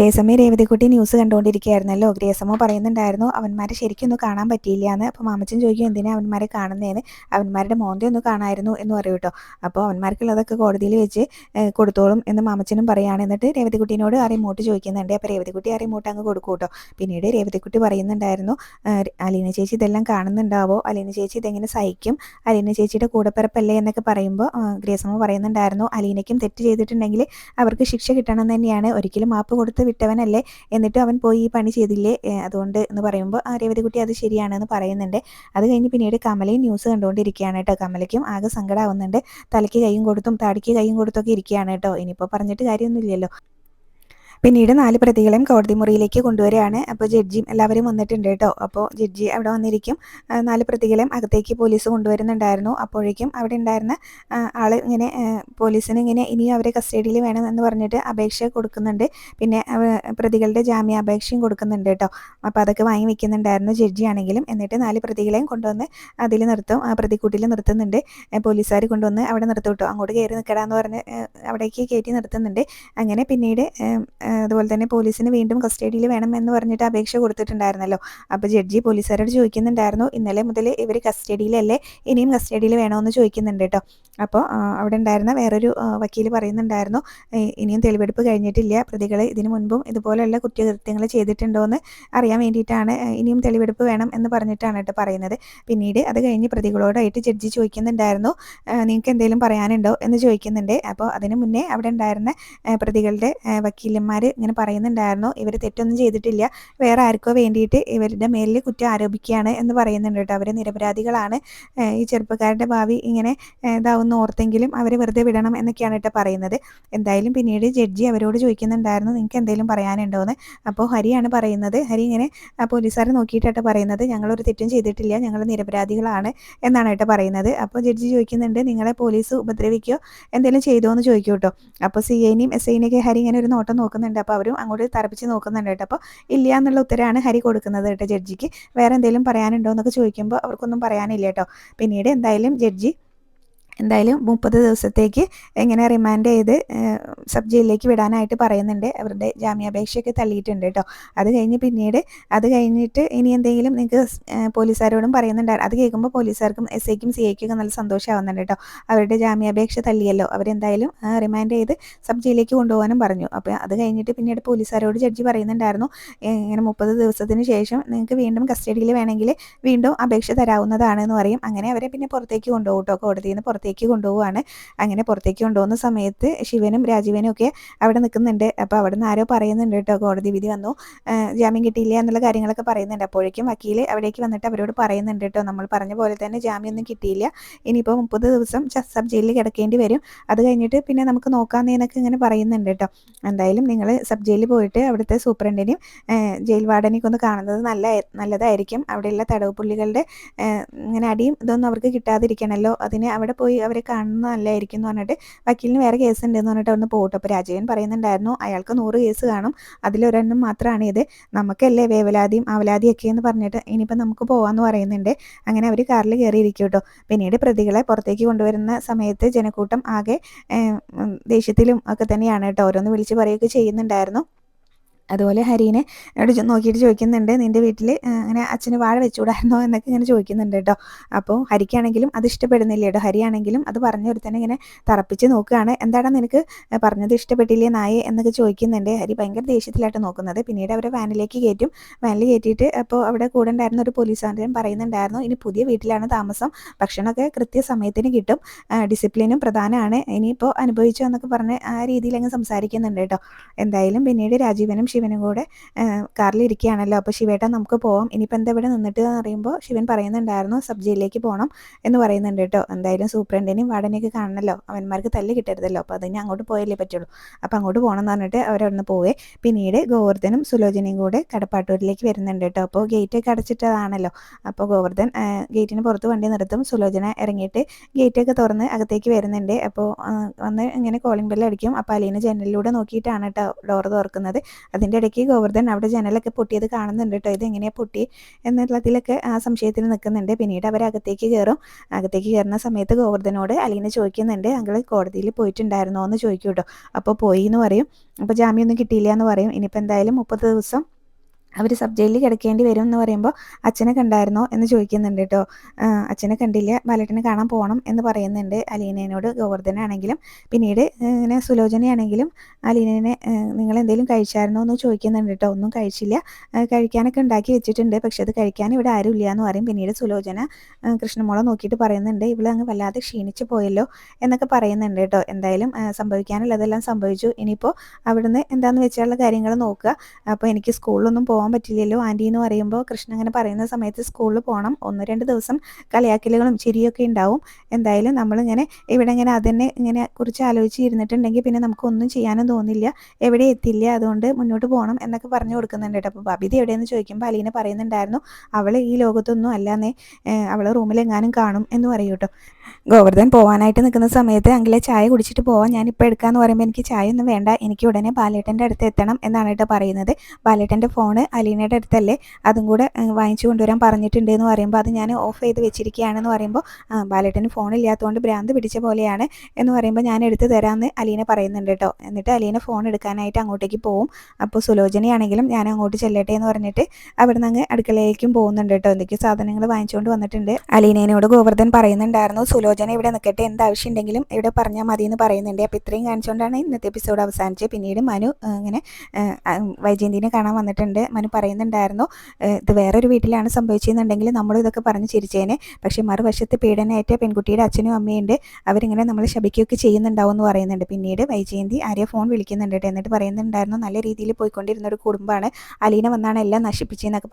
Gracamma രേവതിക്കുട്ടി news കണ്ടുകൊണ്ടിരിക്കുകയായിരുന്നല്ലോ. Gracamma പറയുന്നുണ്ടായിരുന്നു അവന്മാരെ ശരിക്കൊന്നും കാണാൻ പറ്റിയില്ല എന്ന്. അപ്പോൾ മാമച്ചൻ ചോദിക്കും എന്തിനാ അവന്മാരെ കാണുന്നതെന്ന്. അവന്മാരുടെ മോന്തെ ഒന്ന് കാണാമായിരുന്നു എന്ന് പറയും കേട്ടോ. അപ്പോൾ അവന്മാർക്കുള്ളതൊക്കെ കോടതിയിൽ വെച്ച് കൊടുത്തോളും എന്ന് മാമച്ചനും പറയുകയാണ്. എന്നിട്ട് രേവതിക്കുട്ടീനോട് ആ റിമോട്ട് ചോദിക്കുന്നുണ്ട്. അപ്പോൾ രേവതിക്കുട്ടി ആ റിമോട്ട് അങ്ങ് കൊടുക്കും കേട്ടോ. പിന്നീട് രേവതിക്കുട്ടി പറയുന്നുണ്ടായിരുന്നു അലീന ചേച്ചി ഇതെല്ലാം കാണുന്നുണ്ടാവോ, അലീന ചേച്ചി ഇതെങ്ങനെ സഹിക്കും, അലീന ചേച്ചിയുടെ കൂടപ്പിറപ്പല്ലേ എന്നൊക്കെ പറയുമ്പോൾ ഗ്രേസമ്മ പറയുന്നുണ്ടായിരുന്നു അലീനയ്ക്കും തെറ്റ് ചെയ്തിട്ടുണ്ടെങ്കിൽ അവർക്ക് ശിക്ഷ കിട്ടണം തന്നെയാണ്, ഒരിക്കലും മാപ്പ് കൊടുത്ത് വിട്ടവനല്ലേ, എന്നിട്ടും അവൻ പോയി ഈ പണി ചെയ്തില്ലേ, അതുകൊണ്ട് എന്ന് പറയുമ്പോൾ രേവതിക്കുട്ടി അത് ശരിയാണെന്ന് പറയുന്നുണ്ട്. അത് കഴിഞ്ഞ് പിന്നീട് കമലയും ന്യൂസ് കണ്ടുകൊണ്ടിരിക്കുകയാണ് കേട്ടോ. കമലയ്ക്കും ആകെ സങ്കടമാവുന്നുണ്ട്. തലയ്ക്ക് കൈയും കൊടുത്തും താടിക്ക് കൈയും കൊടുത്തൊക്കെ ഇരിക്കുകയാണ് കേട്ടോ. ഇനിയിപ്പോൾ പറഞ്ഞിട്ട് കാര്യമൊന്നുമില്ലല്ലോ. പിന്നീട് 4 പ്രതികളെയും കോടതി മുറിയിലേക്ക് കൊണ്ടുവരികയാണ്. അപ്പോൾ ജഡ്ജിയും എല്ലാവരും വന്നിട്ടുണ്ട് കേട്ടോ. അപ്പോൾ ജഡ്ജി അവിടെ വന്നിരിക്കും. 4 പ്രതികളെയും അകത്തേക്ക് പോലീസ് കൊണ്ടുവരുന്നുണ്ടായിരുന്നു. അപ്പോഴേക്കും അവിടെ ഉണ്ടായിരുന്ന ആൾ ഇങ്ങനെ പോലീസിന് ഇങ്ങനെ ഇനിയും അവരെ കസ്റ്റഡിയിൽ വേണം എന്ന് പറഞ്ഞിട്ട് അപേക്ഷ കൊടുക്കുന്നുണ്ട്. പിന്നെ പ്രതികളുടെ ജാമ്യാപേക്ഷയും കൊടുക്കുന്നുണ്ട് കേട്ടോ. അപ്പോൾ അതൊക്കെ വാങ്ങി വെക്കുന്നുണ്ടായിരുന്നു ജഡ്ജി ആണെങ്കിലും. എന്നിട്ട് 4 പ്രതികളെയും കൊണ്ടുവന്ന് അതിൽ നിർത്തും, പ്രതിക്കൂട്ടിൽ നിർത്തുന്നുണ്ട്. പോലീസുകാർ കൊണ്ടുവന്ന് അവിടെ നിർത്തും കേട്ടോ. അങ്ങോട്ട് കയറി നിൽക്കടാന്ന് പറഞ്ഞ് അവിടേക്ക് കയറ്റി നിർത്തുന്നുണ്ട്. അങ്ങനെ പിന്നീട് അതുപോലെ തന്നെ പോലീസിന് വീണ്ടും കസ്റ്റഡിയിൽ വേണം എന്ന് പറഞ്ഞിട്ട് അപേക്ഷ കൊടുത്തിട്ടുണ്ടായിരുന്നല്ലോ. അപ്പോൾ ജഡ്ജി പോലീസുകാരോട് ചോദിക്കുന്നുണ്ടായിരുന്നു ഇന്നലെ മുതൽ ഇവർ കസ്റ്റഡിയിലല്ലേ, ഇനിയും കസ്റ്റഡിയിൽ വേണമെന്ന് ചോദിക്കുന്നുണ്ട് കേട്ടോ. അപ്പോൾ അവിടെ ഉണ്ടായിരുന്ന വേറൊരു വക്കീൽ പറയുന്നുണ്ടായിരുന്നു ഇനിയും തെളിവെടുപ്പ് കഴിഞ്ഞിട്ടില്ല, പ്രതികൾ ഇതിനു മുൻപും ഇതുപോലെയുള്ള കുറ്റകൃത്യങ്ങൾ ചെയ്തിട്ടുണ്ടോ എന്ന് അറിയാൻ വേണ്ടിയിട്ടാണ് ഇനിയും തെളിവെടുപ്പ് വേണം എന്ന് പറഞ്ഞിട്ടാണ് കേട്ടോ പറയുന്നത്. പിന്നീട് അത് കഴിഞ്ഞ് പ്രതികളോടായിട്ട് ജഡ്ജി ചോദിക്കുന്നുണ്ടായിരുന്നു നിങ്ങൾക്ക് എന്തെങ്കിലും പറയാനുണ്ടോ എന്ന് ചോദിക്കുന്നുണ്ട്. അപ്പോൾ അതിന് മുന്നേ അവിടെ ഉണ്ടായിരുന്ന പ്രതികളുടെ വക്കീലന്മാർ ഇങ്ങനെ പറയുന്നുണ്ടായിരുന്നു ഇവർ തെറ്റൊന്നും ചെയ്തിട്ടില്ല, വേറെ ആർക്കോ വേണ്ടിയിട്ട് ഇവരുടെ മേലിൽ കുറ്റം ആരോപിക്കുകയാണ് എന്ന് പറയുന്നുണ്ട് കേട്ടോ. അവർ നിരപരാധികളാണ്, ഈ ചെറുപ്പക്കാരുടെ ഭാവി ഇങ്ങനെ ഇതാവുന്ന ഓർത്തെങ്കിലും അവരെ വെറുതെ വിടണം എന്നൊക്കെയാണ് കേട്ടോ പറയുന്നത്. എന്തായാലും പിന്നീട് ജഡ്ജി അവരോട് ചോദിക്കുന്നുണ്ടായിരുന്നു നിങ്ങൾക്ക് എന്തെങ്കിലും പറയാനുണ്ടോ എന്ന്. അപ്പോൾ ഹരിയാണ് പറയുന്നത്. ഹരി ഇങ്ങനെ പോലീസുകാരെ നോക്കിയിട്ടാണ് പറയുന്നത് ഞങ്ങളൊരു തെറ്റും ചെയ്തിട്ടില്ല, ഞങ്ങൾ നിരപരാധികളാണ് എന്നാണ് കേട്ടോ പറയുന്നത്. അപ്പോൾ ജഡ്ജി ചോദിക്കുന്നുണ്ട് നിങ്ങളെ പോലീസ് ഉപദ്രവിക്കുകയോ എന്തെങ്കിലും ചെയ്തോ എന്ന് ചോദിക്കും കേട്ടോ. അപ്പോൾ CIനെയും SIനെയൊക്കെ ഹരി ഇങ്ങനെ ഒരു നോട്ടം നോക്കുന്നുണ്ട്. അപ്പോൾ അവരും അങ്ങോട്ട് തറപ്പിച്ച് നോക്കുന്നുണ്ട് കേട്ടോ. അപ്പോൾ ഇല്ല എന്നുള്ള ഉത്തരമാണ് ഹരി കൊടുക്കുന്നത് കേട്ടോ ജഡ്ജിക്ക്. വേറെ എന്തെങ്കിലും പറയാനുണ്ടോ എന്നൊക്കെ ചോദിക്കുമ്പോൾ അവർക്കൊന്നും പറയാനില്ല കേട്ടോ. പിന്നീട് ജഡ്ജി 30 ദിവസത്തേക്ക് എങ്ങനെ റിമാൻഡ് ചെയ്ത് സബ് ജയിലിലേക്ക് വിടാനായിട്ട് പറയുന്നുണ്ട്. അവരുടെ ജാമ്യാപേക്ഷയൊക്കെ തള്ളിയിട്ടുണ്ട് കേട്ടോ. അത് കഴിഞ്ഞിട്ട് ഇനി എന്തെങ്കിലും നിങ്ങൾക്ക് പോലീസുകാരോടും പറയുന്നുണ്ടായിരുന്നു. അത് കേൾക്കുമ്പോൾ പോലീസുകാർക്കും SIക്കും CIക്കും നല്ല സന്തോഷമാവുന്നുണ്ട് കേട്ടോ. അവരുടെ ജാമ്യാപേക്ഷ തള്ളിയല്ലോ, അവരെന്തായാലും റിമാൻഡ് ചെയ്ത് സബ് ജയിലിലേക്ക് കൊണ്ടുപോകാനും പറഞ്ഞു. അപ്പോൾ അത് കഴിഞ്ഞിട്ട് പിന്നീട് പോലീസുകാരോട് ജഡ്ജി പറയുന്നുണ്ടായിരുന്നു ഇങ്ങനെ 30 ദിവസത്തിന് ശേഷം നിങ്ങൾക്ക് വീണ്ടും കസ്റ്റഡിയിൽ വേണമെങ്കിൽ വീണ്ടും അപേക്ഷ തരാവുന്നതാണെന്ന് പറയും. അങ്ങനെ അവരെ പിന്നെ പുറത്തേക്ക് കൊണ്ടുപോകും കേട്ടോ. കോടതിയിൽ നിന്ന് പുറത്തേക്ക് കൊണ്ടുപോവാണ്. അങ്ങനെ പുറത്തേക്ക് കൊണ്ടുപോകുന്ന സമയത്ത് ശിവനും രാജീവനും ഒക്കെ അവിടെ നിൽക്കുന്നുണ്ട്. അപ്പോൾ അവിടെ നിന്ന് ആരോ പറയുന്നുണ്ട് കേട്ടോ കോടതി വിധി വന്നു, ജാമ്യം കിട്ടിയില്ല എന്നുള്ള കാര്യങ്ങളൊക്കെ പറയുന്നുണ്ട്. അപ്പോഴേക്കും വക്കീൽ അവിടേക്ക് വന്നിട്ട് അവരോട് പറയുന്നുണ്ട് കേട്ടോ നമ്മൾ പറഞ്ഞ പോലെ തന്നെ ജാമ്യമൊന്നും കിട്ടിയില്ല, ഇനിയിപ്പോൾ 30 ദിവസം സബ് ജയിലിൽ കിടക്കേണ്ടി വരും, അത് കഴിഞ്ഞിട്ട് പിന്നെ നമുക്ക് നോക്കാമെന്നൊക്കെ ഇങ്ങനെ പറയുന്നുണ്ട് കേട്ടോ. എന്തായാലും നിങ്ങൾ സബ് ജയിലിൽ പോയിട്ട് അവിടുത്തെ സൂപ്രണ്ടിനെയും ജയിൽ വാർഡനെയൊക്കെ ഒന്ന് കാണുന്നത് നല്ലതായിരിക്കും. അവിടെയുള്ള തടവ് പുള്ളികളുടെ ഇങ്ങനെ അടിയും ഇതൊന്നും അവർക്ക് കിട്ടാതിരിക്കണമല്ലോ, അതിന് അവിടെ പോയി അവരെ കാണുന്നത് നല്ലതായിരിക്കും എന്ന് പറഞ്ഞിട്ട് വക്കീലിന് വേറെ കേസ് ഉണ്ടെന്ന് പറഞ്ഞിട്ട് അവിടെ പോകട്ടെ. അപ്പോൾ രാജീവൻ പറയുന്നുണ്ടായിരുന്നു അയാൾക്ക് 100 കേസ് കാണും, അതിലൊരെണ്ണം മാത്രമാണ് ഇത്, നമുക്കല്ലേ വേവലാതിയും അവലാതിയൊക്കെ എന്ന് പറഞ്ഞിട്ട് ഇനിയിപ്പോൾ നമുക്ക് പോകാമെന്ന് പറയുന്നുണ്ട്. അങ്ങനെ അവർ കാറിൽ കയറിയിരിക്കും കേട്ടോ. പിന്നീട് പ്രതികളെ പുറത്തേക്ക് കൊണ്ടുവരുന്ന സമയത്ത് ജനക്കൂട്ടം ആകെ ദേഷ്യത്തിലും ഒക്കെ തന്നെയാണ് കേട്ടോ. ഓരോന്ന് വിളിച്ച് പറയുകയൊക്കെ ചെയ്യുന്നുണ്ടായിരുന്നു. അതുപോലെ ഹരീനെ അവിടെ നോക്കിയിട്ട് ചോദിക്കുന്നുണ്ട് നിൻ്റെ വീട്ടിൽ അങ്ങനെ അച്ഛന് വാഴ വെച്ചുകൂടായിരുന്നോ എന്നൊക്കെ ഇങ്ങനെ ചോദിക്കുന്നുണ്ട് കേട്ടോ. അപ്പോൾ ഹരിക്കാണെങ്കിലും അത് ഇഷ്ടപ്പെടുന്നില്ല കേട്ടോ. ഹരിയാണെങ്കിലും അത് പറഞ്ഞൊരുത്തന്നെ ഇങ്ങനെ തറപ്പിച്ച് നോക്കുകയാണ്. എന്താടാ നിനക്ക് പറഞ്ഞത് ഇഷ്ടപ്പെട്ടില്ലേ നായെ എന്നൊക്കെ ചോദിക്കുന്നുണ്ട്. ഹരി ഭയങ്കര ദേഷ്യത്തിലായിട്ട് നോക്കുന്നത്. പിന്നീട് അവരെ വാനിലേക്ക് കയറ്റും. വാനിൽ കയറ്റിയിട്ട് അപ്പോൾ അവിടെ കൂടെ ഉണ്ടായിരുന്ന ഒരു പോലീസുകാരൻ പറയുന്നുണ്ടായിരുന്നു ഇനി പുതിയ വീട്ടിലാണ് താമസം, ഭക്ഷണമൊക്കെ കൃത്യസമയത്തിന് കിട്ടും, ഡിസിപ്ലിനും പ്രധാനമാണ്, ഇനിയിപ്പോൾ അനുഭവിച്ചോ എന്നൊക്കെ പറഞ്ഞ് ആ രീതിയിൽ അങ്ങ് സംസാരിക്കുന്നുണ്ട് കേട്ടോ. എന്തായാലും പിന്നീട് രാജീവനും ശിവനും കൂടെ കാറിൽ ഇരിക്കുകയാണല്ലോ. അപ്പോൾ ശിവേട്ട നമുക്ക് പോവാം, ഇനിയിപ്പോൾ എന്താ ഇവിടെ നിന്നിട്ട് എന്ന് പറയുമ്പോൾ ശിവൻ പറയുന്നുണ്ടായിരുന്നു സബ് ജയിലിലേക്ക് പോകണം എന്ന് പറയുന്നുണ്ട് കേട്ടോ. എന്തായാലും സൂപ്രണ്ടിനെയും വാർഡനെയൊക്കെ കാണണമല്ലോ, അവന്മാർക്ക് തല്ല് കിട്ടരുതല്ലോ, അപ്പോൾ അതിന് അങ്ങോട്ട് പോയല്ലേ പറ്റുള്ളൂ. അപ്പോൾ അങ്ങോട്ട് പോകണം എന്ന് പറഞ്ഞിട്ട് അവരവിടുന്ന് പോവേ. പിന്നീട് ഗോവർദ്ധനും സുലോചനയും കൂടെ കടപ്പാട്ടൂരിലേക്ക് വരുന്നുണ്ട് കേട്ടോ. അപ്പോൾ ഗേറ്റൊക്കെ അടച്ചിട്ടതാണല്ലോ. അപ്പോൾ ഗോവർദ്ധൻ ഗേറ്റിന് പുറത്ത് വണ്ടി നിർത്തും. സുലോചന ഇറങ്ങിയിട്ട് ഗേറ്റൊക്കെ തുറന്ന് അകത്തേക്ക് വരുന്നുണ്ട്. അപ്പോൾ വന്ന് ഇങ്ങനെ കോളിംഗ് ബെല്ല് അടിക്കും. അപ്പോൾ അലീന ജനലിലൂടെ നോക്കിയിട്ടാണ് കേട്ടോ ഡോർ തുറക്കുന്നത്. അതിൻ്റെ ഇടയ്ക്ക് ഗോവർദ്ധൻ അവിടെ ജനലൊക്കെ പൊട്ടിയത് കാണുന്നുണ്ട് കേട്ടോ. ഇതെങ്ങനെയാണ് പൊട്ടി എന്നുള്ളതിലൊക്കെ ആ സംശയത്തിൽ നിൽക്കുന്നുണ്ട്. പിന്നീട് അവർ അകത്തേക്ക് കയറും. അകത്തേക്ക് കയറുന്ന സമയത്ത് ഗോവർദ്ധനോട് അലീന ചോദിക്കുന്നുണ്ട്, അങ്കിൾ കോടതിയിൽ പോയിട്ടുണ്ടായിരുന്നോ എന്ന് ചോദിക്കും കേട്ടോ. അപ്പോൾ പോയി എന്ന് പറയും. അപ്പോൾ ജാമ്യമൊന്നും കിട്ടിയില്ല എന്ന് പറയും. ഇനിയിപ്പോൾ എന്തായാലും 30 ദിവസം അവർ സബ് ജയിലിൽ കിടക്കേണ്ടി വരും എന്ന് പറയുമ്പോൾ അച്ഛനെ കണ്ടായിരുന്നോ എന്ന് ചോദിക്കുന്നുണ്ട് കേട്ടോ. അച്ഛനെ കണ്ടില്ല, ബാലേട്ടനെ കാണാൻ പോകണം എന്ന് പറയുന്നുണ്ട് അലീനയോട് ഗോവർദ്ധനാണെങ്കിലും. പിന്നീട് ഇങ്ങനെ സുലോചനയാണെങ്കിലും അലീനനെ നിങ്ങൾ എന്തെങ്കിലും കഴിച്ചായിരുന്നോ എന്ന് ചോദിക്കുന്നുണ്ട് കേട്ടോ. ഒന്നും കഴിച്ചില്ല, കഴിക്കാനൊക്കെ ഉണ്ടാക്കി വെച്ചിട്ടുണ്ട്, പക്ഷെ അത് കഴിക്കാൻ ഇവിടെ ആരും ഇല്ല എന്ന് പറയും. പിന്നീട് സുലോചന കൃഷ്ണമോളെ നോക്കിയിട്ട് പറയുന്നുണ്ട്, ഇവിടെ അങ്ങ് വല്ലാതെ ക്ഷീണിച്ച് പോയല്ലോ എന്നൊക്കെ പറയുന്നുണ്ട് കേട്ടോ. എന്തായാലും സംഭവിക്കാനുള്ളതെല്ലാം സംഭവിച്ചു. ഇനിയിപ്പോൾ അവിടുന്ന് എന്താണെന്ന് വെച്ചാലുള്ള കാര്യങ്ങൾ നോക്കുക. അപ്പോൾ എനിക്ക് സ്കൂളിലൊന്നും പോകാൻ പറ്റില്ലല്ലോ ആൻറ്റി എന്ന് പറയുമ്പോൾ കൃഷ്ണൻ അങ്ങനെ പറയുന്ന സമയത്ത് സ്കൂളിൽ പോകണം, 1-2 ദിവസം കളിയാക്കലുകളും ചിരിയൊക്കെ ഉണ്ടാവും. എന്തായാലും നമ്മളിങ്ങനെ ഇവിടെ ഇങ്ങനെ അതിനെ ഇങ്ങനെ കുറിച്ച് ആലോചിച്ച് ഇരുന്നിട്ടുണ്ടെങ്കിൽ പിന്നെ നമുക്കൊന്നും ചെയ്യാനും തോന്നില്ല, എവിടെ എത്തില്ല, അതുകൊണ്ട് മുന്നോട്ട് പോകണം എന്നൊക്കെ പറഞ്ഞു കൊടുക്കുന്നുണ്ട് കേട്ടോ. അപ്പോൾ ബബിത എവിടെയെന്ന് ചോദിക്കുമ്പോൾ അലീന പറയുന്നുണ്ടായിരുന്നു, അവൾ ഈ ലോകത്തൊന്നും അല്ലാന്നേ, അവൾ റൂമിലെങ്ങാനും കാണും എന്ന് പറയും കേട്ടോ. ഗോവർദ്ധൻ പോകാനായിട്ട് നിൽക്കുന്ന സമയത്ത് അങ്കിളെ ചായ കുടിച്ചിട്ട് പോവാം, ഞാനിപ്പോൾ എടുക്കാമെന്ന് പറയുമ്പോൾ എനിക്ക് ചായ ഒന്നും വേണ്ട, എനിക്ക് ഉടനെ ബാലേട്ടൻ്റെ അടുത്ത് എത്തണം എന്നാണ് കേട്ടോ പറയുന്നത്. ബാലേട്ടൻ്റെ ഫോണ് അലീനയുടെ അടുത്തല്ലേ, അതും കൂടെ വാങ്ങിച്ചു കൊണ്ടുവരാൻ പറഞ്ഞിട്ടുണ്ട് എന്ന് പറയുമ്പോൾ അത് ഞാൻ ഓഫ് ചെയ്ത് വെച്ചിരിക്കുകയാണെന്ന് പറയുമ്പോൾ ബാലേട്ടന് ഫോണില്ലാത്തതുകൊണ്ട് ഭ്രാന്ത് പിടിച്ച പോലെയാണ് എന്ന് പറയുമ്പോൾ ഞാൻ എടുത്ത് തരാമെന്ന് അലീന പറയുന്നുണ്ട് കേട്ടോ. എന്നിട്ട് അലീന ഫോൺ എടുക്കാനായിട്ട് അങ്ങോട്ടേക്ക് പോവും. അപ്പോൾ സുലോചനയാണെങ്കിലും ഞാൻ അങ്ങോട്ട് ചെല്ലട്ടെ എന്ന് പറഞ്ഞിട്ട് അവിടുന്ന് അങ്ങ് അടുക്കളയിലേക്കും പോകുന്നുണ്ട് കേട്ടോ. എന്തൊക്കെയോ സാധനങ്ങൾ വാങ്ങിച്ചുകൊണ്ട് വന്നിട്ടുണ്ട്. അലീനയോട് ഗോവർദ്ധൻ പറയുന്നുണ്ടായിരുന്നു, സുലോചന ഇവിടെ നിൽക്കട്ടെ, എന്താവശ്യം ഉണ്ടെങ്കിലും ഇവിടെ പറഞ്ഞാൽ മതി എന്ന് പറയുന്നുണ്ട്. അപ്പോൾ ഇത്രയും കാണിച്ചുകൊണ്ടാണ് ഇന്നത്തെ എപ്പിസോഡ് അവസാനിച്ചത്. പിന്നീട് മനു ഇങ്ങനെ വൈജയന്തിനെ കാണാൻ വന്നിട്ടുണ്ട്. മനു പറയുന്നുണ്ടായിരുന്നു, ഇത് വേറൊരു വീട്ടിലാണ് സംഭവിച്ചെന്നുണ്ടെങ്കിൽ നമ്മളും ഇതൊക്കെ പറഞ്ഞ് ചിരിച്ചേനെ, പക്ഷേ മറുവശത്ത് പീഡനയേറ്റ പെൺകുട്ടിയുടെ അച്ഛനും അമ്മയുണ്ട്, അവരിങ്ങനെ നമ്മൾ ശപിക്കുകയൊക്കെ ചെയ്യുന്നുണ്ടാവും എന്ന് പറയുന്നുണ്ട്. പിന്നീട് വൈജയന്തി ആര്യ ഫോൺ വിളിക്കുന്നുണ്ട്. എന്നിട്ട് പറയുന്നുണ്ടായിരുന്നു, നല്ല രീതിയിൽ പോയിക്കൊണ്ടിരുന്ന ഒരു കുടുംബമാണ്, അലീന വന്നാണ് എല്ലാം നശിപ്പിച്ചതെന്നൊക്കെ